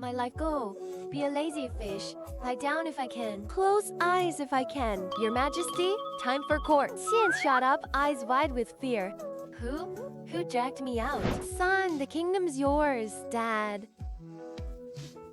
My life goal. Be a lazy fish. Lie down if I can. Close eyes if I can. Your Majesty, time for court. Xian shot up, eyes wide with fear. Who? Who jacked me out? Son, the kingdom's yours, Dad.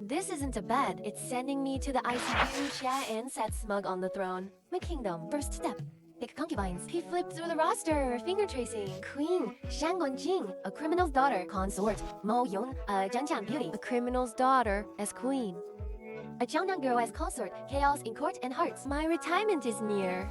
This isn't a bed, it's sending me to the ICU. Xian sat smug on the throne. My kingdom, first step. Pick concubines. He flipped through the roster. Finger tracing. Queen. Shangguanjing. A criminal's daughter. Consort. Mo Yun. A Zhangjiang beauty. A criminal's daughter as queen. A Jiangnan girl as consort. Chaos in court and hearts. My retirement is near.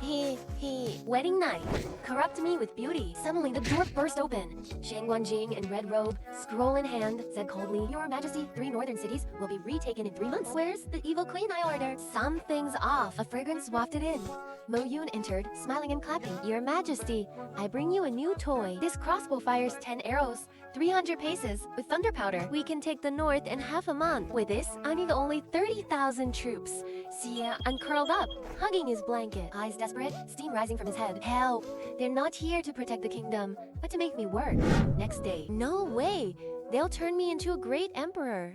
Wedding night. Corrupt me with beauty. Suddenly the door burst open. Shangguanjing in red robe, scroll in hand, said coldly, Your Majesty, 3 northern cities will be retaken in 3 months. Where's the evil queen I ordered? Something's off. A fragrance wafted in. Mo Yun entered, smiling and clapping. Your Majesty, I bring you a new toy. This crossbow fires 10 arrows, 300 paces, with thunder powder. We can take the north in half a month. With this, I need only 30,000 troops. Xia uncurled up, hugging his blanket. Eyes desperate, steam rising from his head. Help! They're not here to protect the kingdom, but to make me work. Next day. No way! They'll turn me into a great emperor.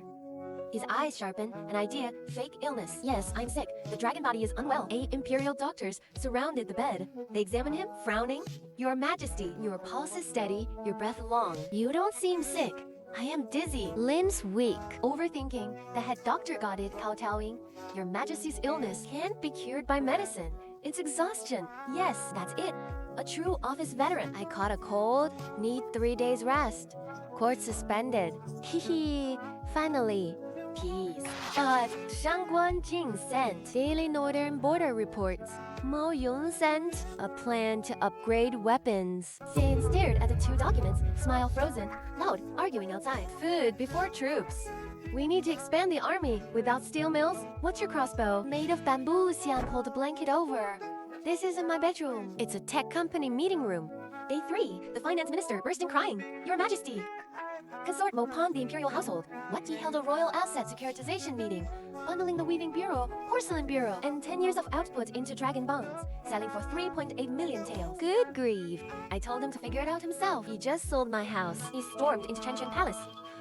His eyes sharpen, an idea, fake illness. Yes, I'm sick. The dragon body is unwell. 8 imperial doctors surrounded the bed. They examined him, frowning. Your Majesty, your pulse is steady, your breath long. You don't seem sick. I am dizzy. Limbs weak. Overthinking. The head doctor got it, kowtowing. Your Majesty's illness can't be cured by medicine. It's exhaustion. Yes, that's it. A true office veteran. I caught a cold, need 3 days rest. Court suspended. Hehe, finally. Peace. But Shangguanjing sent Daily Northern Border Reports. Mo Yun sent a plan to upgrade weapons. Xin stared at the 2 documents, smile frozen, loud, arguing outside. Food before troops. We need to expand the army without steel mills. What's your crossbow? Made of bamboo. Xian pulled a blanket over. This isn't my bedroom. It's a tech company meeting room. Day 3. The finance minister bursting crying. Your Majesty. Consort Mo pawned the imperial household. What? He held a royal asset securitization meeting, bundling the weaving bureau, porcelain bureau, and 10 years of output into dragon bonds, selling for 3.8 million taels. Good grief. I told him to figure it out himself. He just sold my house. He stormed into Xianxia Palace.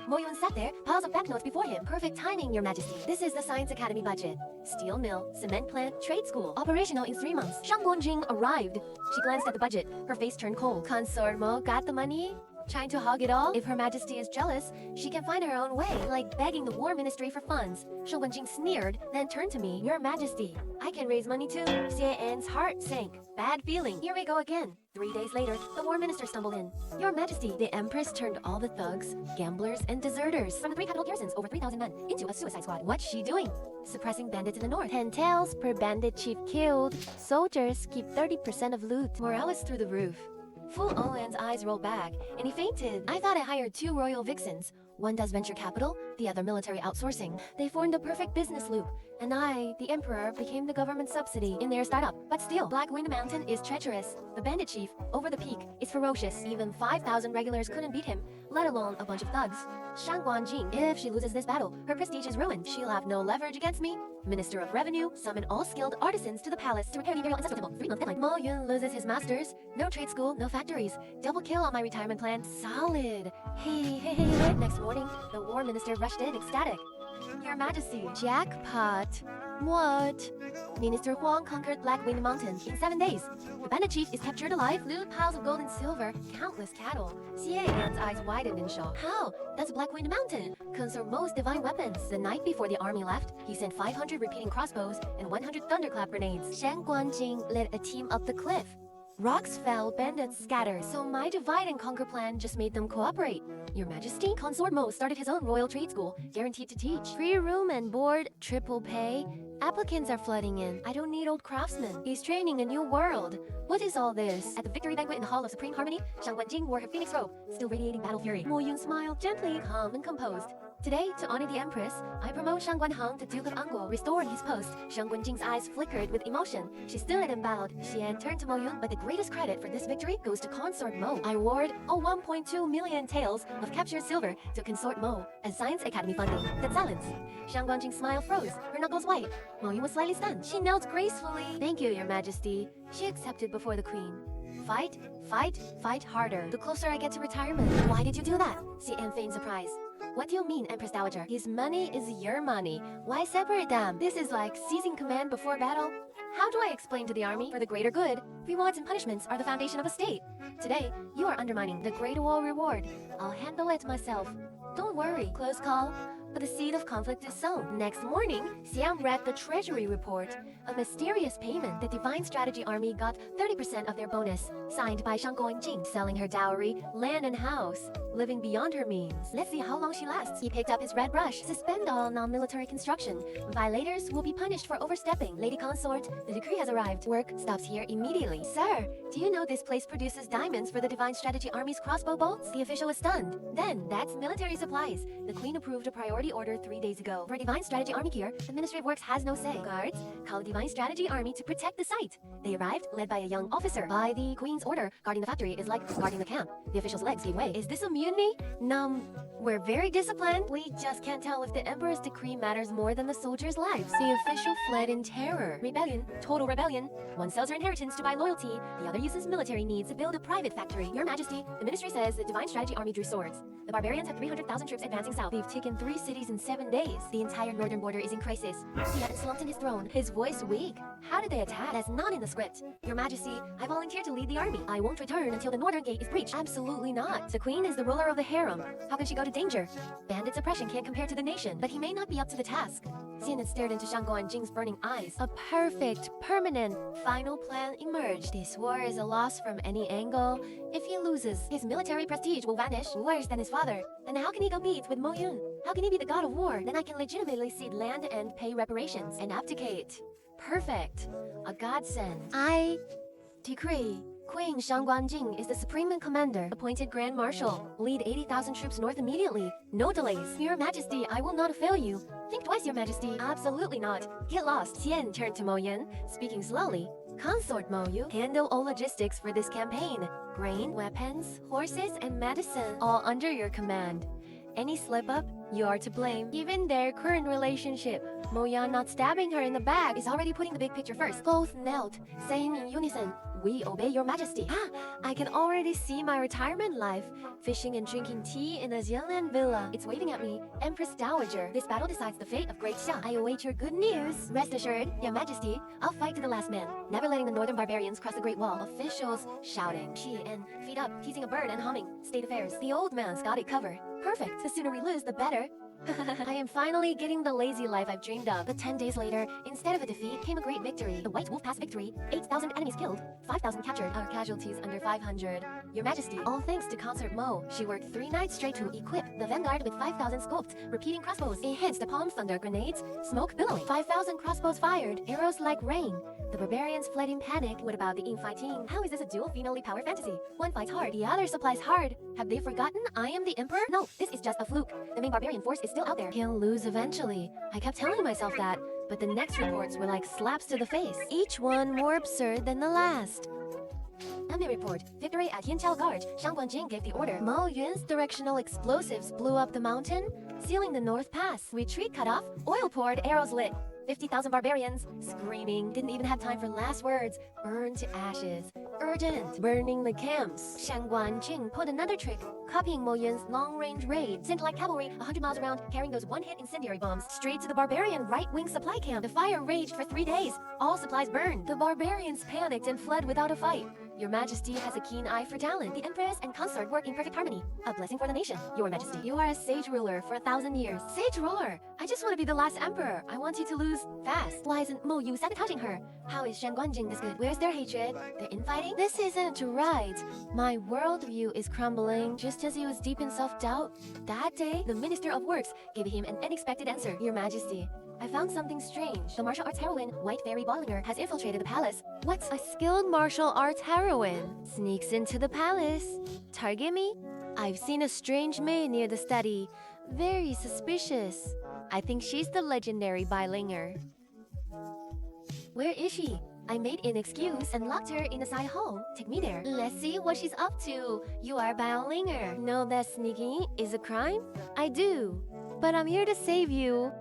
Mo Yun sat there, piles of banknotes before him. Perfect timing, Your Majesty. This is the Science Academy budget. Steel mill, cement plant, trade school. Operational in 3 months. Shangguanjing arrived. She glanced at the budget. Her face turned cold. Consort Mo got the money? Trying to hog it all? If Her Majesty is jealous, she can find her own way, like begging the War Ministry for funds. Shangguanjing sneered, then turned to me. Your Majesty, I can raise money too. Xian's heart sank. Bad feeling. Here we go again. 3 days later, the War Minister stumbled in. Your Majesty, the Empress turned all the thugs, gamblers, and deserters from the 3 capital garrisons, over 3,000 men, into a suicide squad. What's she doing? Suppressing bandits in the north. 10 taels per bandit chief killed. Soldiers keep 30% of loot. Morale is through the roof. Fu Owen's eyes rolled back, and he fainted. I thought I hired 2 royal vixens. One does venture capital, the other military outsourcing. They formed a perfect business loop, and I, the emperor, became the government subsidy in their startup. But still, Black Wind Mountain is treacherous. The bandit chief, over the peak, is ferocious. Even 5,000 regulars couldn't beat him, let alone a bunch of thugs. Shangguanjing, if she loses this battle, her prestige is ruined. She'll have no leverage against me. Minister of Revenue, summon all skilled artisans to the palace to repair the imperial ancestral temple. 3-month deadline. Mo Yun loses his masters. No trade school, no factories. Double kill on my retirement plan. Solid. Hey. Next morning, the war minister rushed in, ecstatic. Your Majesty. Jackpot. What? Minister Huang conquered Black Wind Mountain in 7 days. The bandit chief is captured alive. Loot piles of gold and silver, countless cattle. Xian's eyes widened in shock. How? That's Black Wind Mountain. Consort Mo's divine weapons. The night before the army left, he sent 500 repeating crossbows and 100 thunderclap grenades. Shangguanjing led a team up the cliff. Rocks fell, bandits scattered, so my divide and conquer plan just made them cooperate. Your Majesty, Consort Mo started his own royal trade school, guaranteed to teach. Free room and board, triple pay. Applicants are flooding in. I don't need old craftsmen. He's training a new world. What is all this? At the victory banquet in the Hall of Supreme Harmony, Shangguanjing wore her phoenix robe, still radiating battle fury. Mo Yun smiled, gently, calm and composed. Today, to honor the Empress, I promote Shangguanhang to Duke of Anguo, restored his post. Shangguanjing's eyes flickered with emotion. She stood and bowed. Xian turned to Mo Yun, but the greatest credit for this victory goes to Consort Mo. I award 1.2 million taels of captured silver to Consort Mo as Science Academy funding. That silence. Shangguanjing's smile froze, her knuckles white. Mo Yun was slightly stunned. She knelt gracefully. Thank you, Your Majesty. She accepted before the Queen. Fight harder. The closer I get to retirement. Why did you do that? Xian feigned surprise. What do you mean, Empress Dowager? His money is your money. Why separate them? This is like seizing command before battle. How do I explain to the army? For the greater good, rewards and punishments are the foundation of a state. Today, you are undermining the great wall reward. I'll handle it myself. Don't worry, close call. But the seed of conflict is sown. Next morning, Xiang read the treasury report. A mysterious payment. The Divine Strategy Army got 30% of their bonus, signed by Jing, selling her dowry, land and house, living beyond her means. Let's see how long she lasts. He picked up his red brush. Suspend all non-military construction. Violators will be punished for overstepping. Lady Consort, the decree has arrived. Work stops here immediately. Sir, do you know this place produces diamonds for the Divine Strategy Army's crossbow bolts? The official was stunned. Then, that's military supplies. The Queen approved a priority order 3 days ago. For Divine Strategy Army gear, the Ministry of Works has no say. Guards, call Divine Strategy Army to protect the site. They arrived, led by a young officer. By the Queen's order, guarding the factory is like guarding the camp. The official's legs gave way. Is this a mutiny? We're very disciplined. We just can't tell if the Emperor's decree matters more than the soldiers' lives. The official fled in terror. Rebellion. Total rebellion. One sells her inheritance to buy loyalty. The other uses military needs to build a private factory. Your Majesty, the ministry says the Divine Strategy Army drew swords. The barbarians have 300,000 troops advancing south. They've taken 3 cities in 7 days. The entire northern border is in crisis. He had slumped in his throne, his voice weak. How did they attack? That's not in the script. Your Majesty, I volunteer to lead the army. I won't return until the northern gate is breached. Absolutely not. The Queen is the ruler of the harem. How can she go to danger? Bandits' oppression can't compare to the nation, but he may not be up to the task. Xian had stared into Jing's burning eyes. A perfect, permanent, final plan emerged. This war is a loss from any angle. If he loses, his military prestige will vanish, worse than his father. And how can he compete with Mo Yun? How can he be the god of war? Then I can legitimately cede land and pay reparations and abdicate. Perfect. A godsend. I decree. Queen Jing is the supreme commander, appointed Grand Marshal. Lead 80,000 troops north immediately. No delays. Your Majesty, I will not fail you. Think twice, Your Majesty. Absolutely not. Get lost. Xian turned to Mo Yan, speaking slowly. Consort Mo Yu, handle all logistics for this campaign. Grain, weapons, horses, and medicine, all under your command. Any slip-up, you are to blame. Even their current relationship, Mo Yan not stabbing her in the back, is already putting the big picture first. Both knelt, saying in unison, "We obey your majesty." I can already see my retirement life, fishing and drinking tea in a Xianlan villa. It's waving at me, Empress Dowager. This battle decides the fate of Great Xia. I await your good news. Rest assured, your majesty, I'll fight to the last man, never letting the northern barbarians cross the Great Wall. Officials shouting, she and feet up, teasing a bird and humming. State affairs. The old man's got it covered. Perfect. The sooner we lose, the better. I am finally getting the lazy life I've dreamed of. But 10 days later, instead of a defeat, came a great victory. The White Wolf Pass victory. 8,000 enemies killed, 5,000 captured. Our casualties under 500. Your Majesty, all thanks to Consort Mo. She worked 3 nights straight to equip the vanguard with 5,000 scoped, repeating crossbows. Enhanced the palm thunder grenades, smoke billowing. 5,000 crossbows fired, arrows like rain. The barbarians fled in panic. What about the infighting? How is this a dual female power fantasy? One fights hard, the other supplies hard. Have they forgotten I am the Emperor? No, this is just a fluke. The main barbarian force is still out there. He'll lose eventually. I kept telling myself that, but the next reports were like slaps to the face. Each one more absurd than the last. Enemy report. Victory at Yanqiao Gorge. Jing gave the order. Mo Yun's directional explosives blew up the mountain, sealing the north pass. Retreat cut off. Oil poured. Arrows lit. 50,000 barbarians, screaming, didn't even have time for last words. Burned to ashes. Urgent. Burning the camps. Jing put another trick, copying Mo Yun's long-range raid. Sent like cavalry 100 miles around, carrying those one-hit incendiary bombs straight to the barbarian right-wing supply camp. The fire raged for 3 days. All supplies burned. The barbarians panicked and fled without a fight. Your Majesty has a keen eye for talent. The Empress and Consort work in perfect harmony. A blessing for the nation. Your Majesty, you are a sage ruler for 1,000 years. Sage ruler? I just want to be the last emperor. I want you to lose fast. Why isn't Mo Yu sabotaging her? How is Jing this good? Where's their hatred? Their infighting? This isn't right. My worldview is crumbling. Just as he was deep in self-doubt, that day, the Minister of Works gave him an unexpected answer. Your Majesty, I found something strange. The martial arts heroine, White Fairy Bollinger, has infiltrated the palace. What? A skilled martial arts heroine sneaks into the palace. Target me? I've seen a strange maid near the study. Very suspicious. I think she's the legendary Bollinger. Where is she? I made an excuse and locked her in a side hall. Take me there. Let's see what she's up to. You are Bollinger. Know that sneaking is a crime? I do. But I'm here to save you.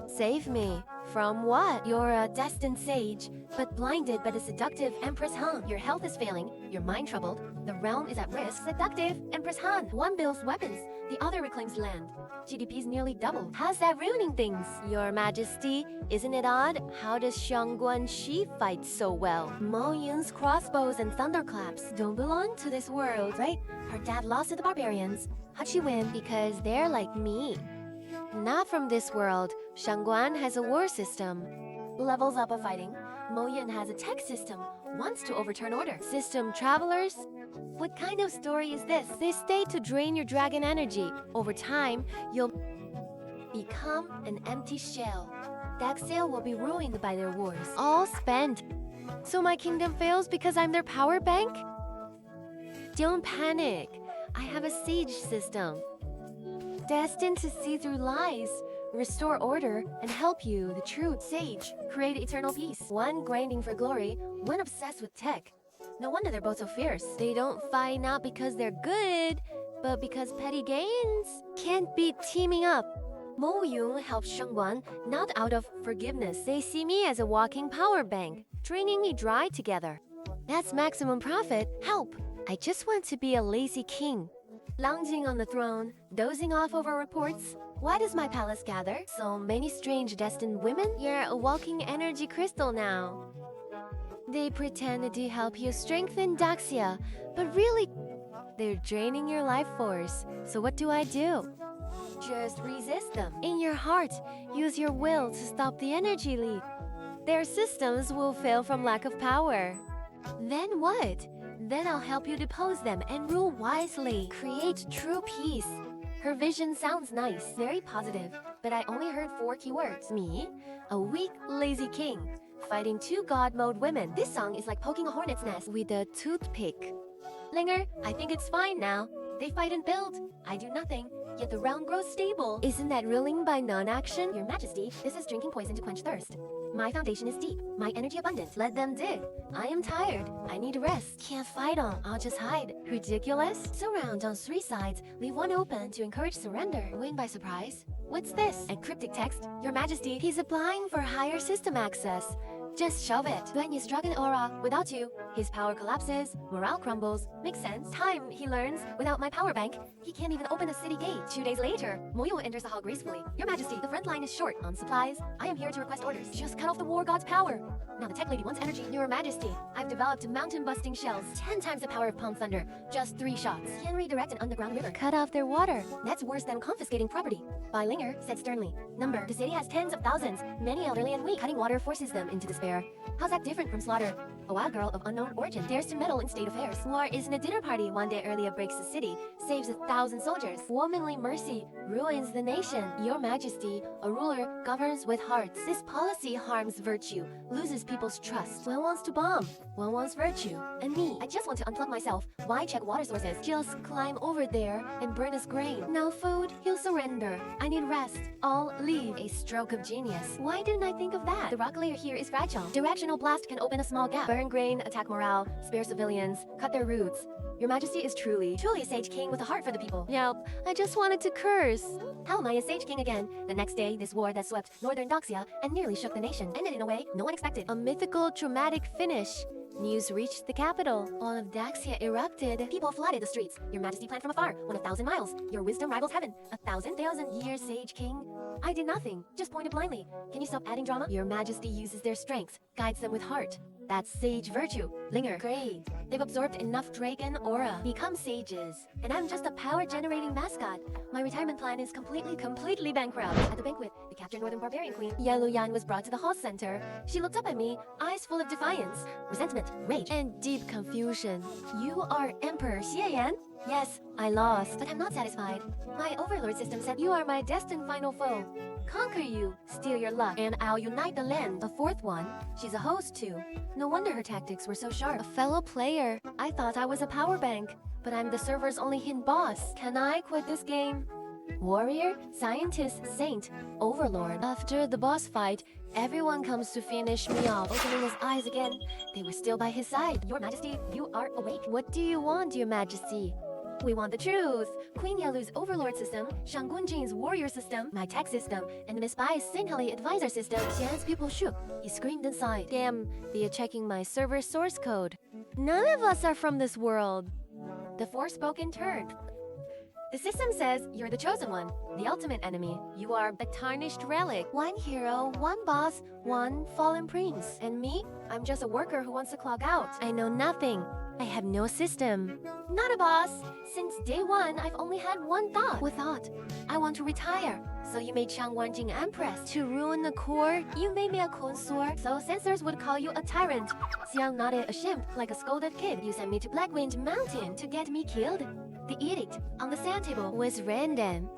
Save me From what? You're a destined sage, but blinded by the seductive Empress Han. Your health is failing, your mind troubled, the realm is at risk. Seductive Empress Han. One builds weapons, the other reclaims land. GDP's nearly doubled. How's that ruining things? Your Majesty, isn't it odd? How does Xianhuan she fight so well? Mo Yun's crossbows and thunderclaps don't belong to this world, right? Her dad lost to the barbarians. How'd she win? Because they're like me. Not from this world. Xianguan has a war system. Levels up of fighting. Mo Yun has a tech system. Wants to overturn order. System travelers? What kind of story is this? They stay to drain your dragon energy. Over time, you'll become an empty shell. Daxia will be ruined by their wars. All spent. So my kingdom fails because I'm their power bank? Don't panic. I have a siege system. Destined to see through lies, restore order, and help you, the true sage, create eternal peace. One grinding for glory, one obsessed with tech. No wonder they're both so fierce. They don't fight not because they're good, but because petty gains can't be teaming up. Mo Yung helps Shengguan not out of forgiveness. They see me as a walking power bank, draining me dry together. That's maximum profit. Help! I just want to be a lazy king. Lounging on the throne, dozing off over reports. Why does my palace gather so many strange destined women? You're a walking energy crystal now. They pretend to help you strengthen Daxia, but really, they're draining your life force. So what do? Just resist them. In your heart, use your will to stop the energy leak. Their systems will fail from lack of power. Then what? Then I'll help you depose them and rule wisely. Create true peace. Her vision sounds nice, very positive, but I only heard 4 keywords. Me, a weak, lazy king, fighting 2 god mode women. This song is like poking a hornet's nest with a toothpick. Linger, I think it's fine now. They fight and build. I do nothing, yet the realm grows stable. Isn't that ruling by non-action? Your Majesty, this is drinking poison to quench thirst. My foundation is deep, my energy abundant. Let them dig. I am tired. I need rest. Can't fight on. I'll just hide. Ridiculous? Surround on 3 sides. Leave 1 open to encourage surrender. Win by surprise. What's this? Encrypted text. Your Majesty, he's applying for higher system access. Just shove it. When you struck an aura, without you, his power collapses, morale crumbles. Makes sense. Time, he learns. Without my power bank, he can't even open a city gate. 2 days later, Moyo enters the hall gracefully. Your Majesty, the front line is short on supplies. I am here to request orders. Just cut off the war god's power. Now the tech lady wants energy. Your Majesty, I've developed mountain-busting shells, 10 times the power of Palm Thunder. Just 3 shots. Can redirect an underground river. Cut off their water. That's worse than confiscating property. Bai Linger said sternly. Number, the city has tens of thousands, many elderly and weak. Cutting water forces them into despair. How's that different from slaughter? A wild girl of unknown origin dares to meddle in state affairs. War isn't a dinner party 1 day earlier breaks the city, saves 1,000 soldiers. Womanly mercy ruins the nation. Your Majesty, a ruler governs with hearts. This policy harms virtue, loses people's trust. One wants to bomb, one wants virtue. And me, I just want to unplug myself. Why check water sources? Just climb over there and burn his grain. No food, he'll surrender. I need rest. I'll leave. A stroke of genius. Why didn't I think of that? The rock layer here is fragile. Directional blast can open a small gap. Burn grain, attack morale, spare civilians, cut their roots. Your Majesty is truly a sage king with a heart for the people. Yep, I just wanted to curse. How am I a sage king again? The next day, this war that swept northern Daxia and nearly shook the nation ended in a way no one expected. A mythical, dramatic finish. News reached the capital. All of Daxia erupted. People flooded the streets. Your Majesty planned from afar, 1,000 miles. Your wisdom rivals heaven. 1,000 years sage king. I did nothing, just pointed blindly. Can you stop adding drama? Your Majesty uses their strengths, guides them with heart. That's sage virtue. Linger. Great. They've absorbed enough dragon aura. Become sages. And I'm just a power-generating mascot. My retirement plan is completely bankrupt. At the banquet, the captured northern barbarian queen, Yellow Yan, was brought to the hall center. She looked up at me, eyes full of defiance, resentment, rage, and deep confusion. You are Emperor Xian? Yes, I lost, but I'm not satisfied. My overlord system said you are my destined final foe. Conquer you, steal your luck, and I'll unite the land. A 4th one, she's a host too. No wonder her tactics were so sharp. A fellow player. I thought I was a power bank, but I'm the server's only hidden boss. Can I quit this game? Warrior, scientist, saint, overlord. After the boss fight, everyone comes to finish me off. Opening his eyes again, they were still by his side. Your Majesty, you are awake. What do you want, Your Majesty? We want the truth. Queen Yalu's overlord system, Shanggun Jing's warrior system, my tech system, and Miss Bai's saintly advisor system. Xian's people shook. He screamed inside. Damn, they're checking my server source code. None of us are from this world. The Forspoken turned. The system says you're the chosen one, the ultimate enemy. You are a tarnished relic. One hero, one boss, one fallen prince. And me? I'm just a worker who wants to clock out. I know nothing. I have no system. Not a boss. Since day one, I've only had one thought. What thought? I want to retire. So you made Xianhuan Jing empress. To ruin the court, you made me a consort. So censors would call you a tyrant. Xiang nodded ashamed, like a scolded kid. You sent me to Blackwind Mountain to get me killed. The edict on the sand table was random.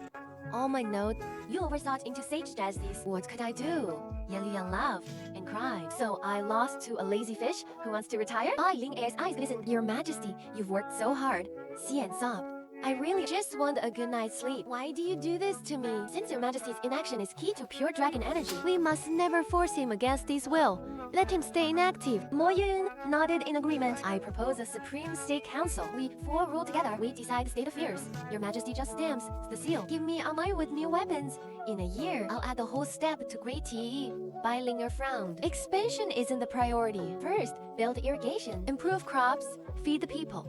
All my notes, you overthought into sage justice. What could I do? Yelian laughed and cried. So I lost to a lazy fish who wants to retire? Bai Ling Air's eyes glistened. Your Majesty, you've worked so hard. Xian sobbed. I really just want a good night's sleep. Why do you do this to me? Since Your Majesty's inaction is key to pure dragon energy, we must never force him against his will. Let him stay inactive. Mo Yun nodded in agreement. I propose a Supreme State Council. We four rule together. We decide state affairs. Your Majesty just stamps the seal. Give me armor with new weapons. In a year, I'll add the whole step to Great Tea. Bai Linger frowned. Expansion isn't the priority. First, build irrigation, improve crops, feed the people.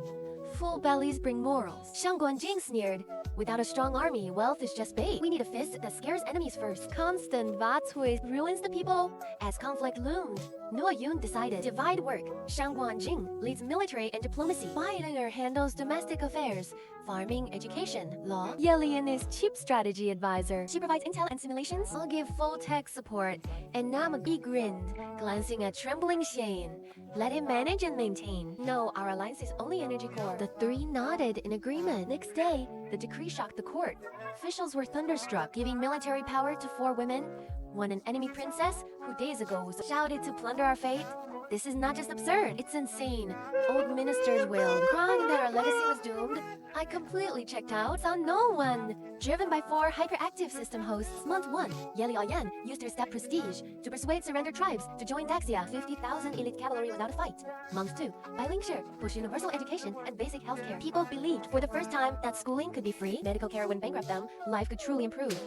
Full bellies bring morals. Shangguan Jing sneered. Without a strong army, wealth is just bait. We need a fist that scares enemies first. Constant Vatsui ruins the people. As conflict loomed, Nuo Yun decided divide work. Shangguan Jing leads military and diplomacy. Bai Linger handles domestic affairs, farming, education, law. Yelian is chief strategy advisor. She provides intel and simulations. I'll give full tech support. And Namabi grinned, glancing at trembling Shane. Let him manage and maintain. No, our alliance is only energy core. The three nodded in agreement. Next day, the decree shocked the court. Officials were thunderstruck, giving military power to 4 women. One an enemy princess who days ago shouted to plunder our fate. This is not just absurd, it's insane. Old ministers wailed, crying that our legacy was doomed. I completely checked out, saw no one. Driven by 4 hyperactive system hosts. Month 1, Yeli Aoyan used her step prestige to persuade surrendered tribes to join Daxia. 50,000 elite cavalry without a fight. Month 2, Bai Lingshi pushed universal education and basic healthcare. People believed for the first time that schooling could be free, medical care wouldn't bankrupt them, life could truly improve.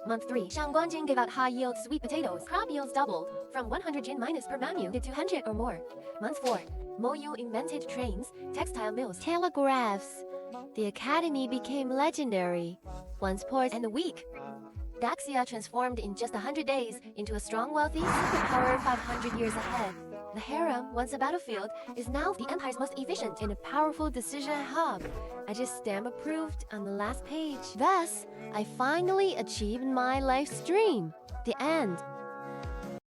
Month 3, Shangguan Jing gave out high-yield sweet potatoes. Crop yields doubled, from 100 jin minus per mamu to 200 or more. Month 4, Mo Yu invented trains, textile mills, telegraphs. The academy became legendary. One sport and a week. Daxia transformed in just 100 days into a strong, wealthy superpower 500 years ahead. The harem, once a battlefield, is now the empire's most efficient and powerful decision hub. I just stamp approved on the last page. Thus, I finally achieved my life's dream. The end.